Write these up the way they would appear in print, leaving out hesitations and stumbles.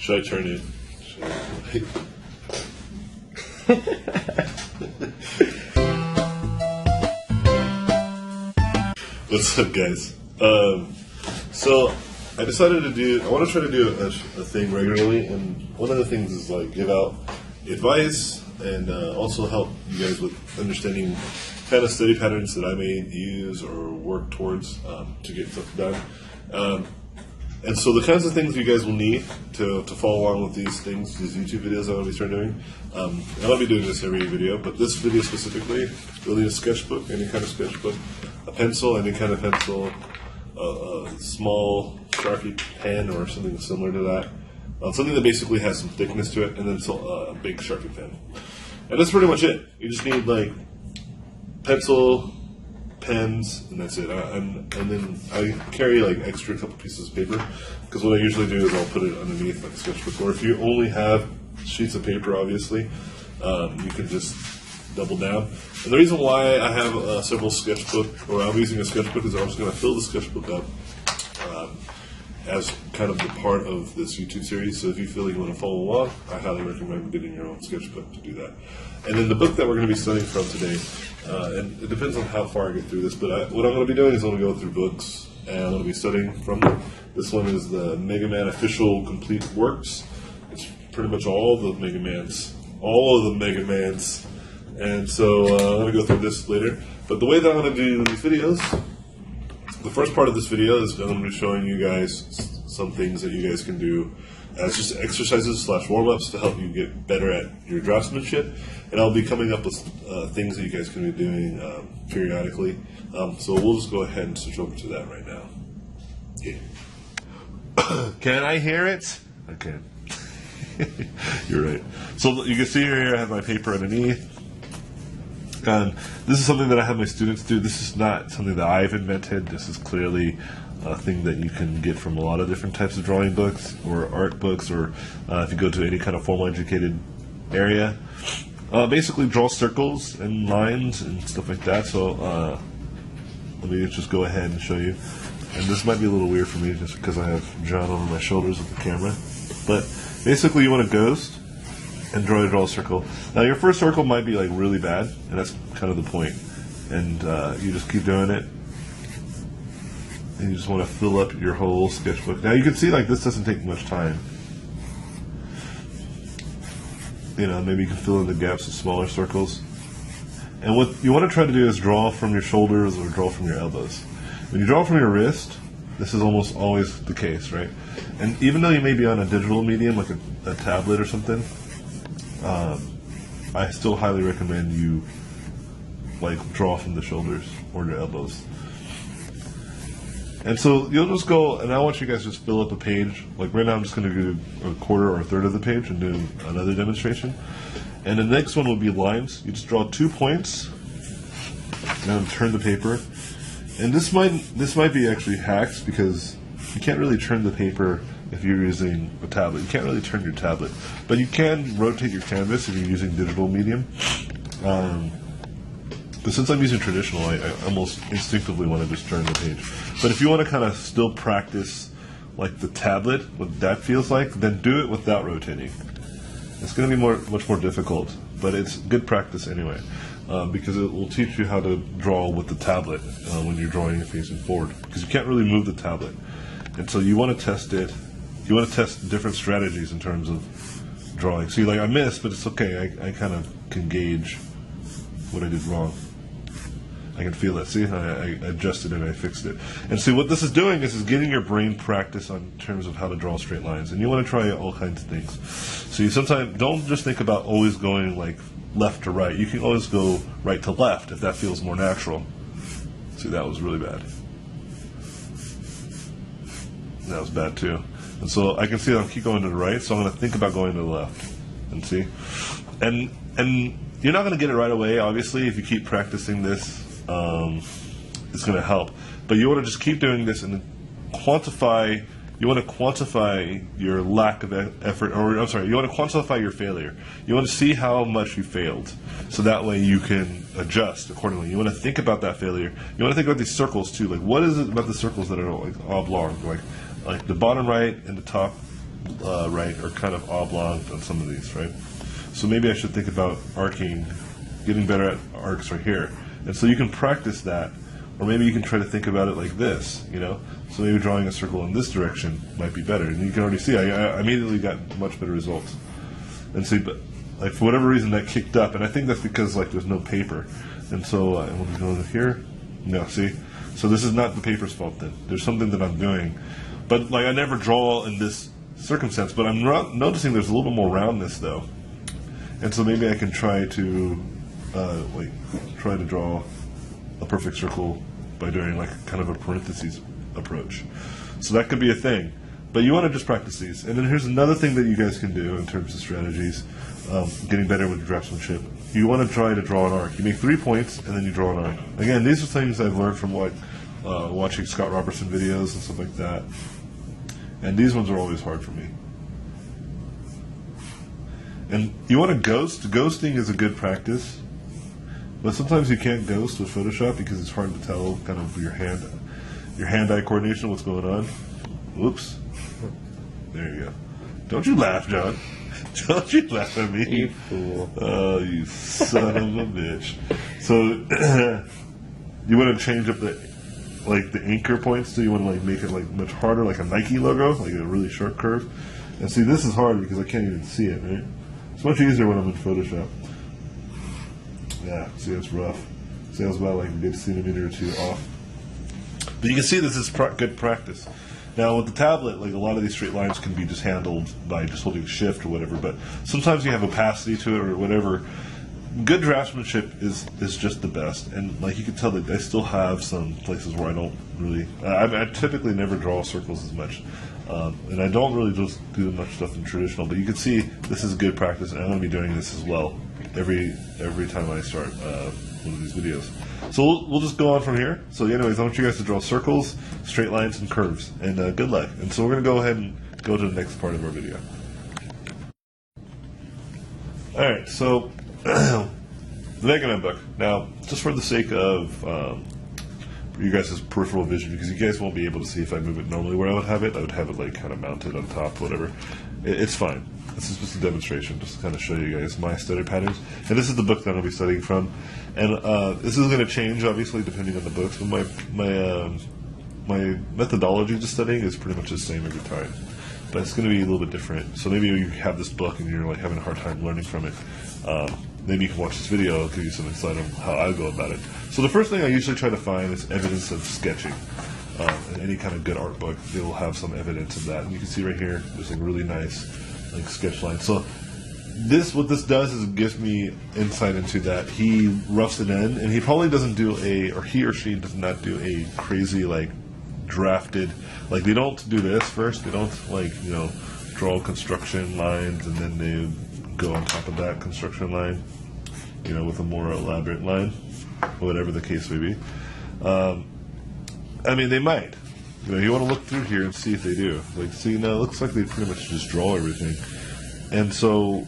Should I turn it? What's up, guys? So I decided I want to try to do a thing regularly, and one of the things is like give out advice and also help you guys with understanding kind of study patterns that I may use or work towards to get stuff done. And so the kinds of things you guys will need to follow along with these things, these YouTube videos I'm going to be starting doing. I'll be doing this every video, but this video specifically, you'll need a sketchbook, any kind of sketchbook, a pencil, any kind of pencil, a small Sharpie pen or something similar to that. Something that basically has some thickness to it, and then a big Sharpie pen. And that's pretty much it. You just need like pencil, pens, and that's it. And then I carry like extra couple pieces of paper, because what I usually do is I'll put it underneath like a sketchbook. Or if you only have sheets of paper, obviously, you can just double down. And the reason why I have several sketchbook, or I'm using a sketchbook, is I'm just going to fill the sketchbook up as kind of the part of this YouTube series. So if you feel like you want to follow along, I highly recommend getting your own sketchbook to do that. And then the book that we're going to be studying from today, and it depends on how far I get through this, but what I'm going to be doing is I'm going to go through books, and I'm going to be studying from them. This one is the Mega Man Official Complete Works. It's pretty much all of the Mega Mans. And so I'm going to go through this later. But the way that I'm going to do these videos, the first part of this video is I'm going to be showing you guys some things that you guys can do as just exercises / warm-ups to help you get better at your draftsmanship. And I'll be coming up with things that you guys can be doing periodically. So we'll just go ahead and switch over to that right now. Yeah. Can I hear it? I can. You're right. So you can see here I have my paper underneath. And this is something that I have my students do. This is not something that I've invented. This is clearly a thing that you can get from a lot of different types of drawing books or art books, or if you go to any kind of formal educated area. Basically draw circles and lines and stuff like that. So let me just go ahead and show you. And this might be a little weird for me just because I have John over my shoulders with the camera. But basically you want a ghost and draw a circle. Now your first circle might be like really bad, and that's kind of the point. And you just keep doing it. And you just want to fill up your whole sketchbook. Now you can see like this doesn't take much time. You know, maybe you can fill in the gaps with smaller circles. And what you want to try to do is draw from your shoulders or draw from your elbows. When you draw from your wrist, this is almost always the case, right? And even though you may be on a digital medium like a tablet or something, I still highly recommend you like draw from the shoulders or your elbows. And so you'll just go, and I want you guys to just fill up a page. Like right now I'm just going to do a quarter or a third of the page and do another demonstration. And the next one will be lines. You just draw 2 points and then turn the paper. And this might be actually hacks, because you can't really turn the paper if you're using a tablet. You can't really turn your tablet. But you can rotate your canvas if you're using digital medium. But since I'm using traditional, I almost instinctively want to just turn the page. But if you want to kind of still practice like the tablet, what that feels like, then do it without rotating. It's going to be much more difficult, but it's good practice anyway, because it will teach you how to draw with the tablet when you're drawing it facing forward, because you can't really move the tablet. And so you want to test it. You want to test different strategies in terms of drawing. See, like I missed, but it's okay. I kind of can gauge what I did wrong. I can feel it. See, I adjusted it, I fixed it. And see, what this is doing is getting your brain practice on terms of how to draw straight lines. And you want to try all kinds of things. So you sometimes don't just think about always going like left to right. You can always go right to left if that feels more natural. See, that was really bad. That was bad too. And so I can see that I keep going to the right, so I'm going to think about going to the left. And see? And you're not going to get it right away, obviously. If you keep practicing this, it's going to help. But you want to just keep doing this and quantify. You want to quantify your lack of effort, or I'm sorry, you want to quantify your failure. You want to see how much you failed, so that way you can adjust accordingly. You want to think about that failure. You want to think about these circles too. Like, what is it about the circles that are like oblong? Like the bottom right and the top right, are kind of oblong on some of these, right? So maybe I should think about arcing, getting better at arcs right here. And so you can practice that, or maybe you can try to think about it like this, you know? So maybe drawing a circle in this direction might be better. And you can already see I immediately got much better results. And see, but like for whatever reason that kicked up, and I think that's because like there's no paper. And so I want to go over here. No, see? So this is not the paper's fault then. There's something that I'm doing. But like I never draw in this circumstance, but I'm noticing there's a little bit more roundness though. And so maybe I can try to try to draw a perfect circle by doing like kind of a parentheses approach. So that could be a thing. But you want to just practice these. And then here's another thing that you guys can do in terms of strategies, getting better with draftsmanship. You want to try to draw an arc. You make 3 points and then you draw an arc. Again, these are things I've learned from like watching Scott Robertson videos and stuff like that. And these ones are always hard for me. And you want to ghost. Ghosting is a good practice. But sometimes you can't ghost with Photoshop because it's hard to tell kind of your hand-eye coordination, what's going on. Whoops. There you go. Don't you laugh, John. Don't you laugh at me. You fool. Oh, you son of a bitch. So you want to change up the anchor points, so you want to like make it like much harder, like a Nike logo, like a really sharp curve. And see, this is hard because I can't even see it, right? It's much easier when I'm in Photoshop. Yeah, see, that's rough. See, I was about like a good centimeter or two off. But you can see this is good practice. Now with the tablet, like a lot of these straight lines can be just handled by just holding shift or whatever, but sometimes you have opacity to it or whatever. Good draftsmanship is just the best, and like you can tell that I still have some places where I don't really, I typically never draw circles as much, and I don't really just do much stuff in traditional, but you can see this is good practice, and I'm going to be doing this as well every time I start one of these videos. So we'll just go on from here. So anyways, I want you guys to draw circles, straight lines, and curves, and good luck. And so we're going to go ahead and go to the next part of our video. Alright, so the Mega Man book. Now, just for the sake of you guys' peripheral vision, because you guys won't be able to see if I move it normally where I would have it like kind of mounted on top, whatever. It's fine. This is just a demonstration, just to kind of show you guys my study patterns. And this is the book that I'm going to be studying from. And this is going to change, obviously, depending on the books. But my methodology to studying is pretty much the same every time. But it's going to be a little bit different. So maybe you have this book and you're like having a hard time learning from it. Maybe you can watch this video. It'll give you some insight on how I go about it. So the first thing I usually try to find is evidence of sketching. In any kind of good art book, they will have some evidence of that. And you can see right here, there's a really nice like sketch line. So what this does is it gives me insight into that he roughs it in, and he probably doesn't do or he or she does not do a crazy like drafted, like they don't do this first. They don't like, you know, draw construction lines and then they go on top of that construction line, you know, with a more elaborate line, whatever the case may be. I mean, they might. You know, you want to look through here and see if they do. Like, see, you know, it looks like they pretty much just draw everything. And so,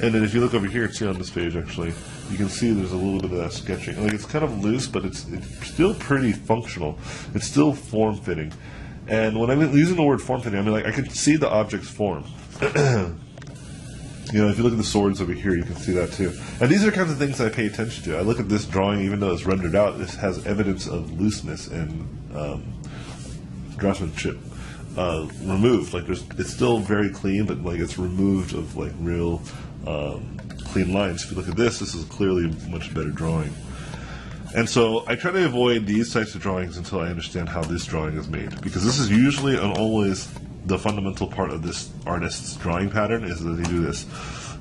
and then if you look over here and see on this page, actually, you can see there's a little bit of that sketching. Like, it's kind of loose, but it's still pretty functional. It's still form-fitting. And when I'm using the word form-fitting, I mean, like, I can see the object's form. You know, if you look at the swords over here, you can see that too. And these are the kinds of things I pay attention to. I look at this drawing, even though it's rendered out, this has evidence of looseness and draftsmanship removed. Like, it's still very clean, but like it's removed of like real clean lines. If you look at this is clearly a much better drawing. And so I try to avoid these types of drawings until I understand how this drawing is made, because this is usually and always the fundamental part of this artist's drawing pattern, is that they do this.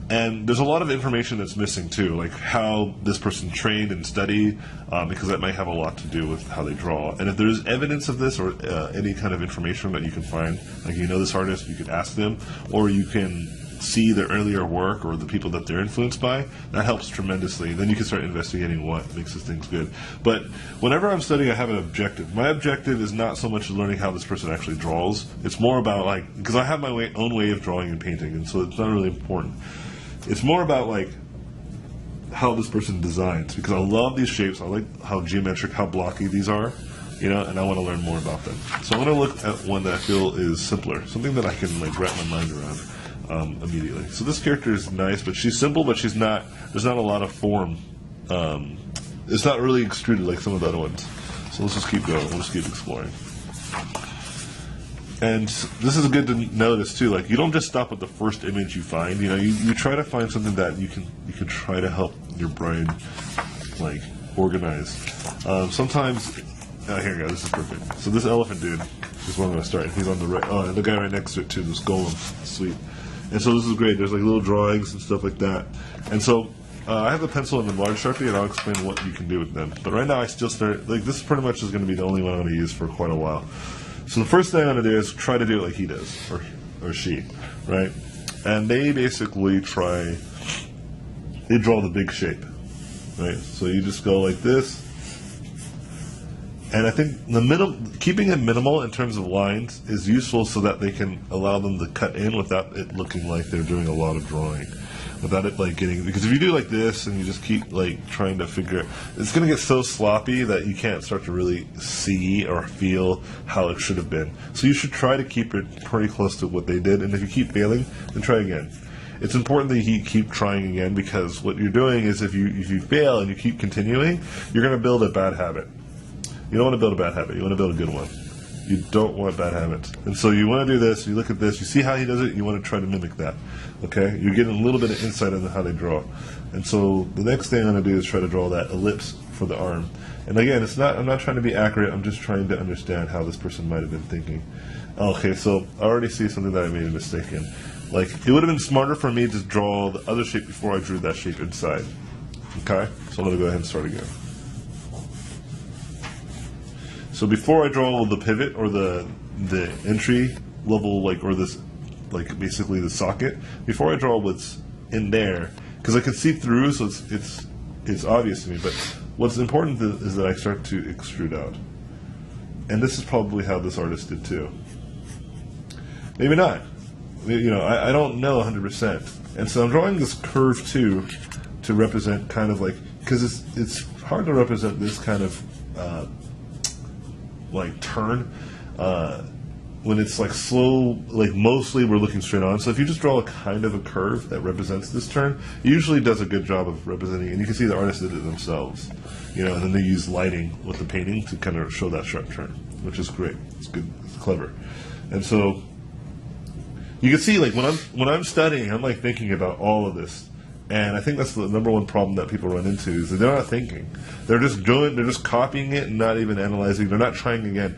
And there's a lot of information that's missing too, like how this person trained and studied, because that might have a lot to do with how they draw. And if there's evidence of this or any kind of information that you can find, like you know this artist, you can ask them, or you can see their earlier work or the people that they're influenced by. That helps tremendously. Then you can start investigating what makes these things good. But whenever I'm studying, I have an objective. My objective is not so much learning how this person actually draws. It's more about, like, because I have my own way of drawing and painting, and so it's not really important. It's more about like how this person designs, because I love these shapes. I like how geometric, how blocky these are. and I want to learn more about them. So I'm going to look at one that I feel is simpler, something that I can like wrap my mind around immediately. So this character is nice, but she's simple, but she's not. There's not a lot of form. It's not really extruded like some of the other ones. So let's just keep going. We'll just keep exploring. And this is good to notice too. Like, you don't just stop with the first image you find. You try to find something that you can try to help your brain like organize. Sometimes, here we go. This is perfect. So this elephant dude is where I'm going to start. He's on the right. Oh, and the guy right next to it too. This golem, sweet. And so this is great. There's like little drawings and stuff like that. And so I have a pencil and a large Sharpie, and I'll explain what you can do with them. But right now, I still start like this. Pretty much is going to be the only one I'm going to use for quite a while. So the first thing I'm going to do is try to do it like he does, or she, right? And they basically they draw the big shape, right? So you just go like this. And I think keeping it minimal in terms of lines is useful so that they can allow them to cut in without it looking like they're doing a lot of drawing. Without it like getting, because if you do like this and you just keep like trying to figure, it's going to get so sloppy that you can't start to really see or feel how it should have been. So you should try to keep it pretty close to what they did, and if you keep failing, then try again. It's important that you keep trying again, because what you're doing is if you fail and you keep continuing, you're going to build a bad habit. You don't want to build a bad habit. You want to build a good one. You don't want bad habits. And so you want to do this, you look at this, you see how he does it, you want to try to mimic that. Okay? You're getting a little bit of insight into how they draw. And so the next thing I'm going to do is try to draw that ellipse for the arm. And again, I'm not trying to be accurate, I'm just trying to understand how this person might have been thinking. Okay, so I already see something that I made a mistake in. Like, it would have been smarter for me to draw the other shape before I drew that shape inside. Okay? So I'm going to go ahead and start again. So before I draw the pivot or the entry level, like, or this, like, basically the socket, before I draw what's in there, because I can see through, so it's obvious to me, but what's important is that I start to extrude out. And this is probably how this artist did too. Maybe not. I don't know 100%. And so I'm drawing this curve too to represent kind of like, because it's hard to represent this kind of like turn when it's like slow, like mostly we're looking straight on. So if you just draw a kind of a curve that represents this turn, it usually does a good job of representing, and you can see the artists did it themselves, and then they use lighting with the painting to kind of show that sharp turn, which is great. It's good, it's clever. And so you can see, like, when I'm studying, I'm like thinking about all of this. And I think that's the number one problem that people run into, is that they're not thinking. They're just copying it and not even analyzing. They're not trying again.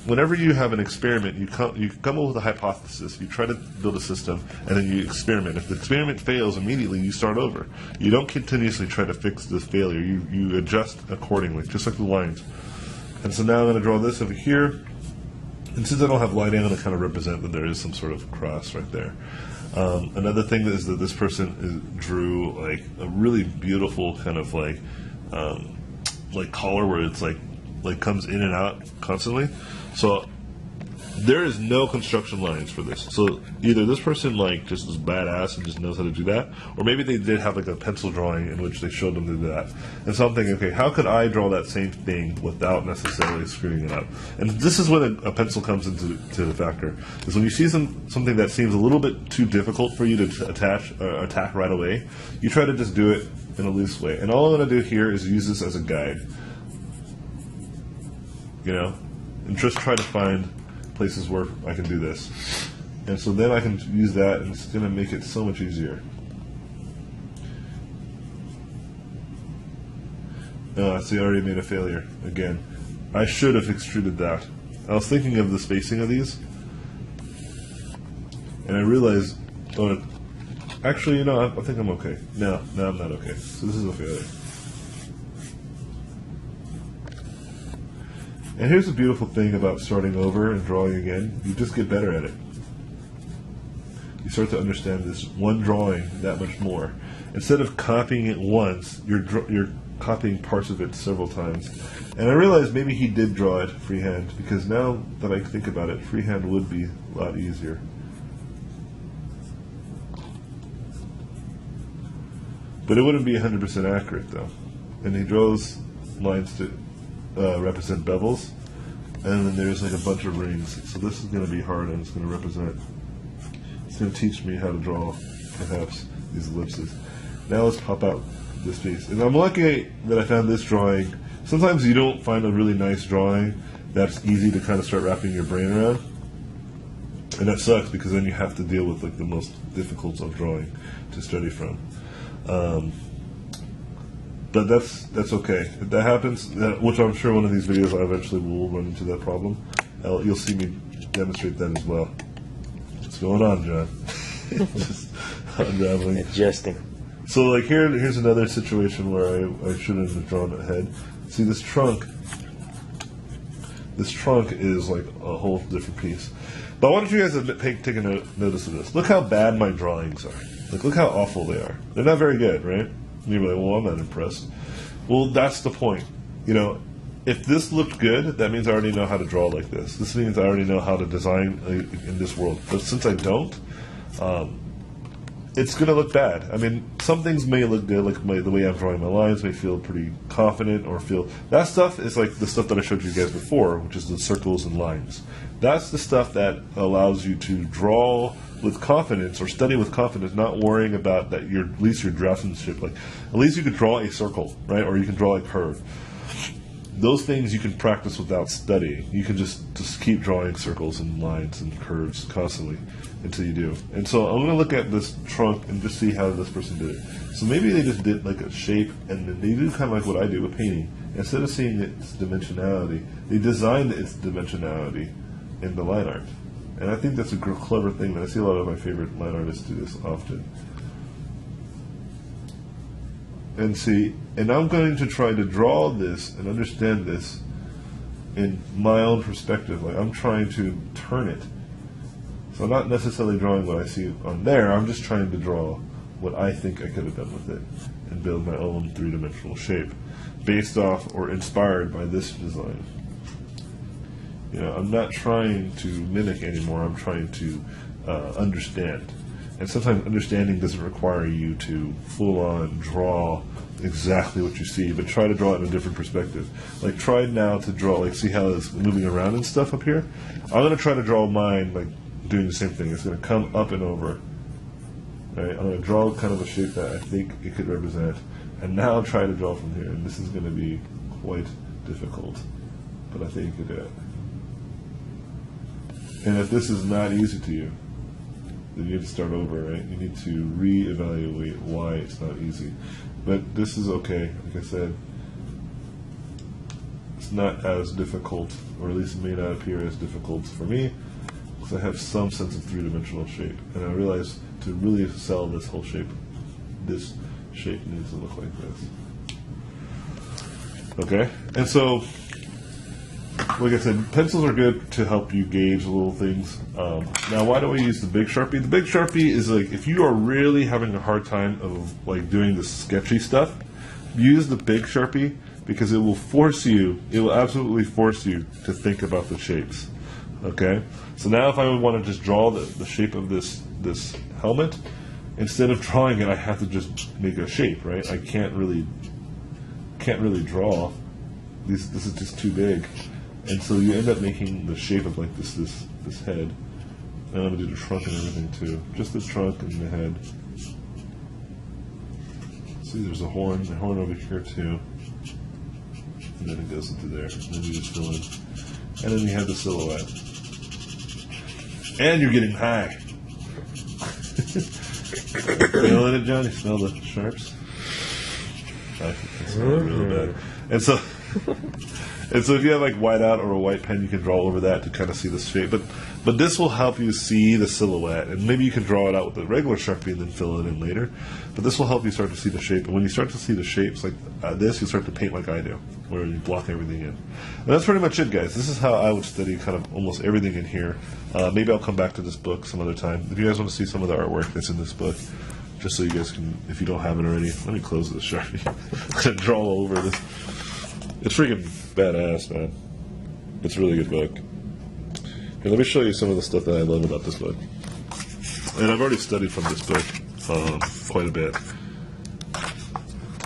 Whenever you have an experiment, you come up with a hypothesis, you try to build a system, and then you experiment. If the experiment fails, immediately you start over. You don't continuously try to fix this failure. You adjust accordingly, just like the lines. And so now I'm going to draw this over here. And since I don't have lighting, I'm going to kind of represent that there is some sort of cross right there. Another thing is that this person drew like a really beautiful kind of like collar where it's like comes in and out constantly. So there is no construction lines for this. So either this person like just is badass and just knows how to do that, or maybe they did have like a pencil drawing in which they showed them to do that. And so I'm thinking, okay, how could I draw that same thing without necessarily screwing it up? And this is when a pencil comes into the factor. Is when you see something that seems a little bit too difficult for you to attack right away, you try to just do it in a loose way. And all I'm going to do here is use this as a guide, and just try to find places where I can do this. And so then I can use that, and it's going to make it so much easier. See, I already made a failure again. I should have extruded that. I was thinking of the spacing of these, and I realized, actually, I think I'm okay. No, I'm not okay. So this is a failure. And here's the beautiful thing about starting over and drawing again. You just get better at it. You start to understand this one drawing that much more. Instead of copying it once, you're copying parts of it several times. And I realized maybe he did draw it freehand, because now that I think about it, freehand would be a lot easier. But it wouldn't be 100% accurate though. And he draws lines to represent bevels. and then there's like a bunch of rings. So this is going to be hard, and it's going to represent. It's going to teach me how to draw, perhaps, these ellipses. Now let's pop out this piece. And I'm lucky that I found this drawing. Sometimes you don't find a really nice drawing that's easy to kind of start wrapping your brain around. And that sucks because then you have to deal with like the most difficult of drawing to study from. But that's okay. If that happens, which I'm sure one of these videos I eventually will run into that problem. You'll see me demonstrate that as well. What's going on, John? Just unraveling. Adjusting. So like here's another situation where I shouldn't have drawn ahead. See this trunk? This trunk is like a whole different piece. But I want you guys to take a notice of this. Look how bad my drawings are. Like, look how awful they are. They're not very good, right? And you're like, well, I'm not impressed. Well, that's the point. You know, if this looked good, that means I already know how to draw like this. This means I already know how to design in this world. But since I don't, it's going to look bad. I mean, some things may look good, like the way I'm drawing my lines may feel pretty confident or feel... That stuff is like the stuff that I showed you guys before, which is the circles and lines. That's the stuff that allows you to draw with confidence or study with confidence, not worrying about that at least your draftsmanship. Like, at least you could draw a circle, right? Or you can draw a curve. Those things you can practice without studying. You can just keep drawing circles and lines and curves constantly until you do. And so I'm going to look at this trunk and just see how this person did it. So maybe they just did like a shape, and then they do kind of like what I do with painting. Instead of seeing its dimensionality, they designed its dimensionality in the line art. And I think that's a clever thing that I see a lot of my favorite line artists do this often. And see, and I'm going to try to draw this and understand this in my own perspective. Like, I'm trying to turn it. So I'm not necessarily drawing what I see on there, I'm just trying to draw what I think I could have done with it and build my own three-dimensional shape based off or inspired by this design. You know, I'm not trying to mimic anymore, I'm trying to understand. And sometimes understanding doesn't require you to full-on draw exactly what you see, but try to draw it in a different perspective. Like, try now to draw, like, see how it's moving around and stuff up here? I'm going to try to draw mine, like, doing the same thing. It's going to come up and over. Right? I'm going to draw kind of a shape that I think it could represent. And now try to draw from here. And this is going to be quite difficult, but I think you could do it. And if this is not easy to you, then you need to start over, right? You need to reevaluate why it's not easy. But this is okay. Like I said, it's not as difficult, or at least it may not appear as difficult for me, because I have some sense of three-dimensional shape. And I realize to really sell this whole shape, this shape needs to look like this. Okay? And so, like I said, pencils are good to help you gauge little things. Now, why do I use the Big Sharpie? The Big Sharpie is like, if you are really having a hard time of like doing the sketchy stuff, use the Big Sharpie, because it will force you, it will absolutely force you to think about the shapes. Okay? So now if I would want to just draw the shape of this helmet, instead of drawing it, I have to just make a shape, right? I can't really draw. This is just too big. And so you end up making the shape of like this head. And I'm going to do the trunk and everything too. Just the trunk and the head. See, there's the horn over here too. And then it goes into there. And then you just fill in. And then you have the silhouette. And you're getting high. Feeling it, John? You smell the sharps? I smell it really bad. And so... And so if you have like whiteout or a white pen, you can draw over that to kind of see the shape. But this will help you see the silhouette. And maybe you can draw it out with a regular Sharpie and then fill it in later. But this will help you start to see the shape. And when you start to see the shapes like this, you start to paint like I do, where you block everything in. And that's pretty much it, guys. This is how I would study kind of almost everything in here. Maybe I'll come back to this book some other time. If you guys want to see some of the artwork that's in this book, just so you guys can, if you don't have it already, let me close this Sharpie. I'm going to draw all over this. It's freaking badass, man. It's a really good book. Here, let me show you some of the stuff that I love about this book. And I've already studied from this book quite a bit.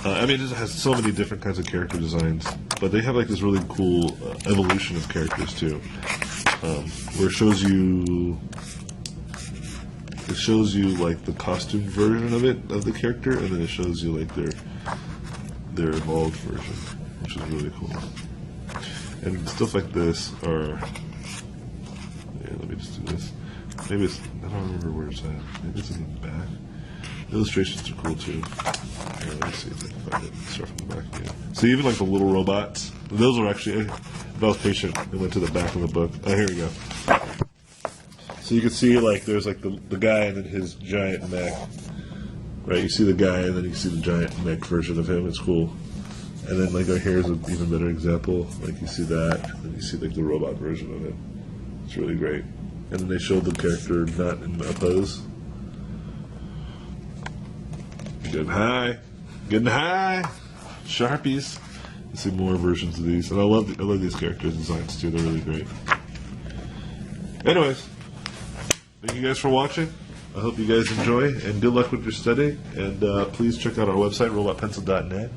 I mean, it has so many different kinds of character designs, but they have like this really cool evolution of characters too, where it shows you like the costume version of the character, and then it shows you like their evolved version, which is really cool. And stuff like this are, yeah, let me just do this. Maybe it's, I don't remember where it's at. Maybe it's in the back. Illustrations are cool too. Here, let me see if I can find it. Start from the back again. So even like the little robots, those are actually, if I was patient, I went to the back of the book. Oh, here we go. So you can see like there's like the guy and then his giant mech. Right, you see the guy and then you see the giant mech version of him. It's cool. And then like here's an even better example. Like you see that, and then you see like the robot version of it. It's really great. And then they showed the character not in a pose. Getting high, Sharpies. You see more versions of these, and I love these characters' designs too. They're really great. Anyways, thank you guys for watching. I hope you guys enjoy, and good luck with your study. And please check out our website, robotpencil.net.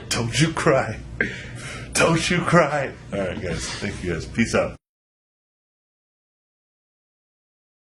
Don't you cry. Don't you cry. All right, guys. Thank you, guys. Peace out.